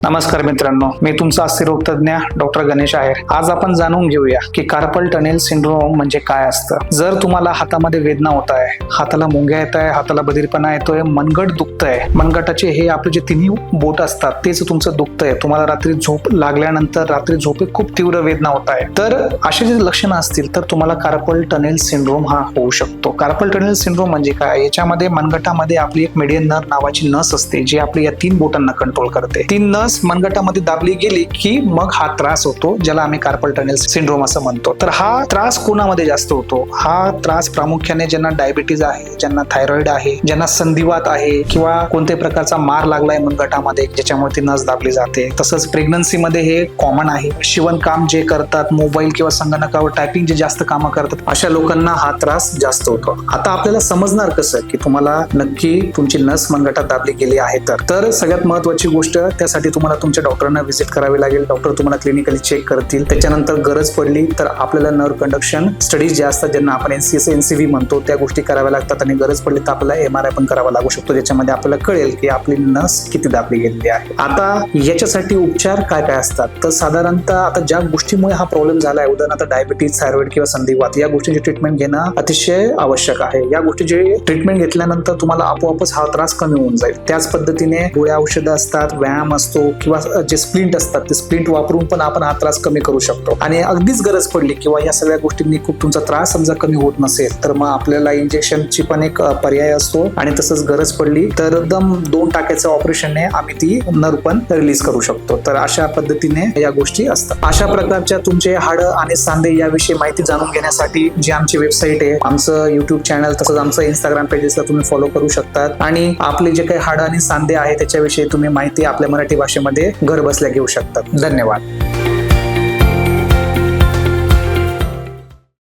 नमस्कार मित्रांनो, मी तुमचा अस्थिरोग तज्ञ डॉक्टर गणेश आहेर. आज आपण जाणून घेऊया की कार्पल टनेल सिंड्रोम म्हणजे काय असतं. जर तुम्हाला हातामध्ये वेदना होत आहे, हाताला मुंग्या येत आहे, हाताला बधिरपणा येतोय, मनगट दुखतंय, मनगटाचे हे आपले जे तिन्ही बोट असतात तेच तुमचं दुखतंय, तुम्हाला रात्री झोप लागल्यानंतर रात्री झोपेत खूप तीव्र वेदना होत आहे, तर असे जे लक्षणं असतील तर तुम्हाला कार्पल टनेल सिंड्रोम हा होऊ शकतो. कार्पल टनेल सिंड्रोम म्हणजे काय? याच्यामध्ये मनगटामध्ये आपली एक मीडियन नर्व नावाची नस असते जी आपली या तीन बोटांना कंट्रोल करते. ती नस मनगटामध्ये दाबली गेली की मग हा त्रास होतो, ज्याला आम्ही कार्पल टनेल सिंड्रोम असं म्हणतो. तर हा त्रास कोणामध्ये जास्त होतो? हा त्रास प्रामुख्याने ज्यांना डायबिटीज आहे, ज्यांना थायरॉइड आहे, ज्यांना संधिवात आहे किंवा कोणत्याही प्रकारचा मार लागलाय मनगटामध्ये ज्याच्यामुळे ती नस दाबली जाते. तसंच प्रेग्नन्सीमध्ये हे कॉमन आहे. शिवणकाम जे करतात, मोबाईल किंवा संगणकावर टायपिंग जे जास्त कामं करतात, अशा लोकांना हा त्रास जास्त होतो. आता आपल्याला समजणार कसं की तुम्हाला नक्की तुमची नस मनगटात दाबली गेली आहे? तर सगळ्यात महत्वाची गोष्ट, त्यासाठी तुम्हाला तुमच्या डॉक्टरांना व्हिजिट करावी लागेल. डॉक्टर तुम्हाला क्लिनिकली चेक करतील. त्याच्यानंतर गरज पडली तर आपल्याला नर्व कंडक्शन स्टडीज जे असतात, ज्यांना आपण NCV म्हणतो, त्या गोष्टी कराव्या लागतात आणि गरज पडली तर आपल्याला MRI पण करावा लागू शकतो, ज्याच्यामध्ये आपल्याला कळेल की आपली नस किती दाबली गेलेली आहे. आता याच्यासाठी उपचार काय काय असतात? तर साधारणतः आता ज्या गोष्टीमुळे हा प्रॉब्लेम झाला आहे, उदाहरणार्थ डायबिटीज, थायरॉइड किंवा संधिवात, या गोष्टींची ट्रीटमेंट घेणं अतिशय आवश्यक आहे. या गोष्टीची ट्रीटमेंट घेतल्यानंतर तुम्हाला आपोआपच हा त्रास कमी होऊन जाईल. त्याच पद्धतीने गोळ्या औषधं असतात, व्यायाम असतो किंवा जे स्प्लिंट असतात, ते स्प्लिंट वापरून पण आपण हा त्रास कमी करू शकतो. आणि अगदीच गरज पडली किंवा या सगळ्या गोष्टींनी खूप तुमचा त्रास समजा कमी होत नसेल तर मग आपल्याला इंजेक्शनची पण एक पर्याय असतो. आणि तसंच गरज पडली तर एकदम 2 टाक्याचं ऑपरेशनने आम्ही ती नर्व पण रिलीज करू शकतो. तर अशा पद्धतीने या गोष्टी असतात. अशा प्रकारच्या तुमचे हाडं आणि सांधे याविषयी माहिती जाणून घेण्यासाठी जी आमची वेबसाईट आहे, आमचं YouTube चॅनल, तसंच आमचं Instagram पेजेसला तुम्ही फॉलो करू शकतात. आणि आपले जे काही हाडं आणि सांधे आहे त्याच्याविषयी तुम्ही माहिती आपल्या मराठी भाषेमध्ये घर बसल्या घेऊ शकतात. धन्यवाद.